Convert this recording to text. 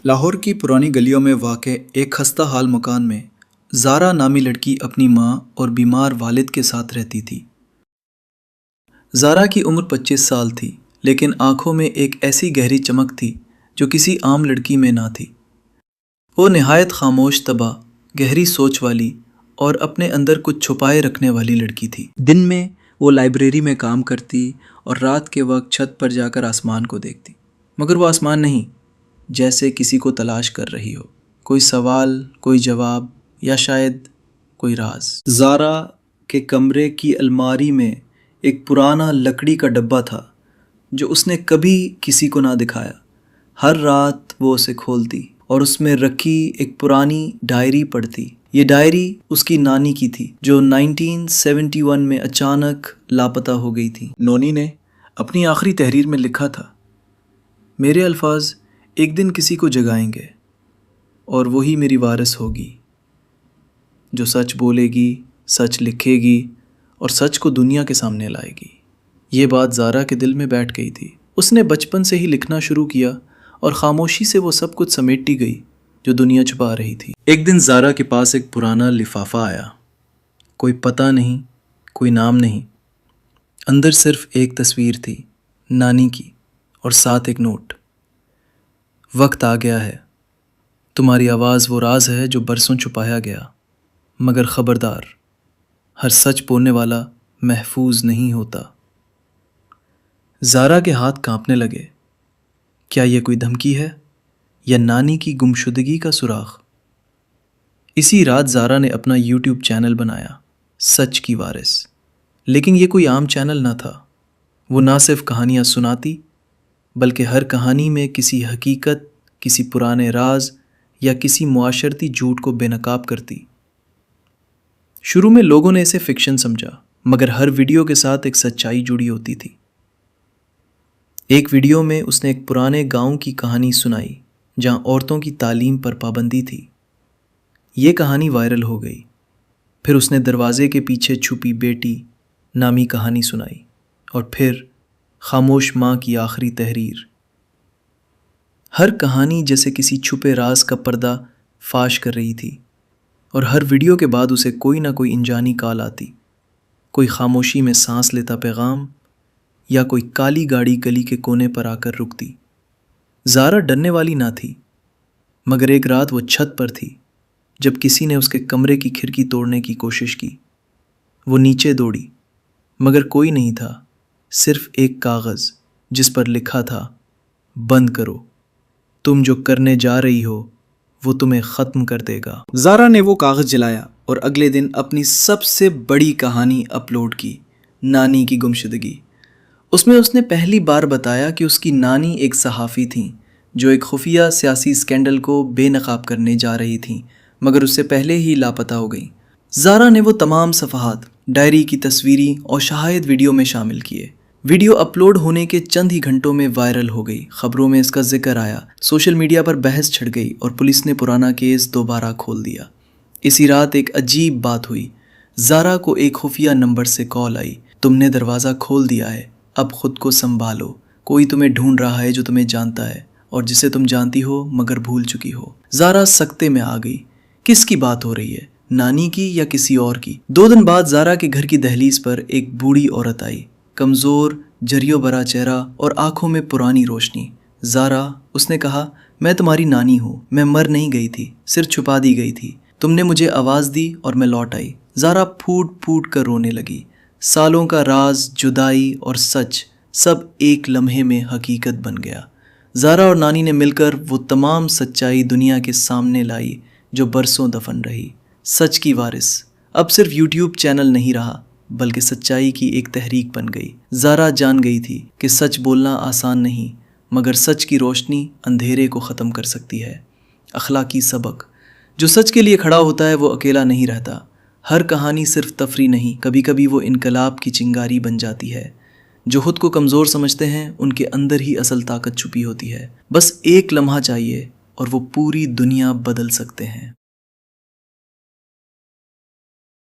لاہور کی پرانی گلیوں میں واقع ایک خستہ حال مکان میں زارا نامی لڑکی اپنی ماں اور بیمار والد کے ساتھ رہتی تھی۔ زارا کی عمر 25 سال تھی، لیکن آنکھوں میں ایک ایسی گہری چمک تھی جو کسی عام لڑکی میں نہ تھی۔ وہ نہایت خاموش طبع، گہری سوچ والی اور اپنے اندر کچھ چھپائے رکھنے والی لڑکی تھی۔ دن میں وہ لائبریری میں کام کرتی اور رات کے وقت چھت پر جا کر آسمان کو دیکھتی، مگر وہ آسمان نہیں، جیسے کسی کو تلاش کر رہی ہو، کوئی سوال، کوئی جواب یا شاید کوئی راز۔ زارا کے کمرے کی الماری میں ایک پرانا لکڑی کا ڈبہ تھا جو اس نے کبھی کسی کو نہ دکھایا۔ ہر رات وہ اسے کھولتی اور اس میں رکھی ایک پرانی ڈائری پڑھتی۔ یہ ڈائری اس کی نانی کی تھی جو 1971 میں اچانک لاپتہ ہو گئی تھی۔ نونی نے اپنی آخری تحریر میں لکھا تھا، میرے الفاظ ایک دن کسی کو جگائیں گے اور وہی میری وارث ہوگی، جو سچ بولے گی، سچ لکھے گی اور سچ کو دنیا کے سامنے لائے گی۔ یہ بات زارا کے دل میں بیٹھ گئی تھی۔ اس نے بچپن سے ہی لکھنا شروع کیا اور خاموشی سے وہ سب کچھ سمیٹتی گئی جو دنیا چھپا رہی تھی۔ ایک دن زارا کے پاس ایک پرانا لفافہ آیا، کوئی پتہ نہیں، کوئی نام نہیں، اندر صرف ایک تصویر تھی، نانی کی، اور ساتھ ایک نوٹ۔ وقت آ گیا ہے، تمہاری آواز وہ راز ہے جو برسوں چھپایا گیا، مگر خبردار، ہر سچ بولنے والا محفوظ نہیں ہوتا۔ زارا کے ہاتھ کانپنے لگے۔ کیا یہ کوئی دھمکی ہے یا نانی کی گمشدگی کا سراغ؟ اسی رات زارا نے اپنا یوٹیوب چینل بنایا، سچ کی وارث۔ لیکن یہ کوئی عام چینل نہ تھا۔ وہ نہ صرف کہانیاں سناتی، بلکہ ہر کہانی میں کسی حقیقت، کسی پرانے راز یا کسی معاشرتی جھوٹ کو بے نقاب کرتی۔ شروع میں لوگوں نے اسے فکشن سمجھا، مگر ہر ویڈیو کے ساتھ ایک سچائی جڑی ہوتی تھی۔ ایک ویڈیو میں اس نے ایک پرانے گاؤں کی کہانی سنائی جہاں عورتوں کی تعلیم پر پابندی تھی۔ یہ کہانی وائرل ہو گئی۔ پھر اس نے دروازے کے پیچھے چھپی بیٹی نامی کہانی سنائی، اور پھر خاموش ماں کی آخری تحریر۔ ہر کہانی جیسے کسی چھپے راز کا پردہ فاش کر رہی تھی، اور ہر ویڈیو کے بعد اسے کوئی نہ کوئی انجانی کال آتی، کوئی خاموشی میں سانس لیتا پیغام، یا کوئی کالی گاڑی گلی کے کونے پر آ کر رکتی۔ زارا ڈرنے والی نہ تھی، مگر ایک رات وہ چھت پر تھی جب کسی نے اس کے کمرے کی کھڑکی توڑنے کی کوشش کی۔ وہ نیچے دوڑی، مگر کوئی نہیں تھا، صرف ایک کاغذ جس پر لکھا تھا، بند کرو، تم جو کرنے جا رہی ہو وہ تمہیں ختم کر دے گا۔ زارا نے وہ کاغذ جلایا اور اگلے دن اپنی سب سے بڑی کہانی اپلوڈ کی، نانی کی گمشدگی۔ اس میں اس نے پہلی بار بتایا کہ اس کی نانی ایک صحافی تھیں جو ایک خفیہ سیاسی اسکینڈل کو بے نقاب کرنے جا رہی تھیں، مگر اس سے پہلے ہی لاپتہ ہو گئیں۔ زارا نے وہ تمام صفحات ڈائری کی تصویری اور شاہد ویڈیو میں شامل کیے۔ ویڈیو اپلوڈ ہونے کے چند ہی گھنٹوں میں وائرل ہو گئی، خبروں میں اس کا ذکر آیا، سوشل میڈیا پر بحث چھڑ گئی اور پولیس نے پرانا کیس دوبارہ کھول دیا۔ اسی رات ایک عجیب بات ہوئی۔ زارا کو ایک خفیہ نمبر سے کال آئی، تم نے دروازہ کھول دیا ہے، اب خود کو سنبھالو، کوئی تمہیں ڈھونڈ رہا ہے جو تمہیں جانتا ہے اور جسے تم جانتی ہو مگر بھول چکی ہو۔ زارا سکتے میں آ گئی، کس کی بات ہو رہی ہے، نانی کی یا کسی اور کی؟ 2 دن بعد زارا کے گھر کی دہلیز پر ایک بوڑھی عورت آئی، کمزور، جریوں بھرا چہرہ اور آنکھوں میں پرانی روشنی۔ زارا، اس نے کہا، میں تمہاری نانی ہوں، میں مر نہیں گئی تھی، صرف چھپا دی گئی تھی، تم نے مجھے آواز دی اور میں لوٹ آئی۔ زارا پھوٹ پھوٹ کر رونے لگی۔ سالوں کا راز، جدائی اور سچ، سب ایک لمحے میں حقیقت بن گیا۔ زارا اور نانی نے مل کر وہ تمام سچائی دنیا کے سامنے لائی جو برسوں دفن رہی۔ سچ کی وارث اب صرف یوٹیوب چینل نہیں رہا، بلکہ سچائی کی ایک تحریک بن گئی۔ زارا جان گئی تھی کہ سچ بولنا آسان نہیں، مگر سچ کی روشنی اندھیرے کو ختم کر سکتی ہے۔ اخلاقی سبق، جو سچ کے لیے کھڑا ہوتا ہے وہ اکیلا نہیں رہتا۔ ہر کہانی صرف تفریح نہیں، کبھی کبھی وہ انقلاب کی چنگاری بن جاتی ہے۔ جو خود کو کمزور سمجھتے ہیں ان کے اندر ہی اصل طاقت چھپی ہوتی ہے۔ بس ایک لمحہ چاہیے اور وہ پوری دنیا بدل سکتے ہیں۔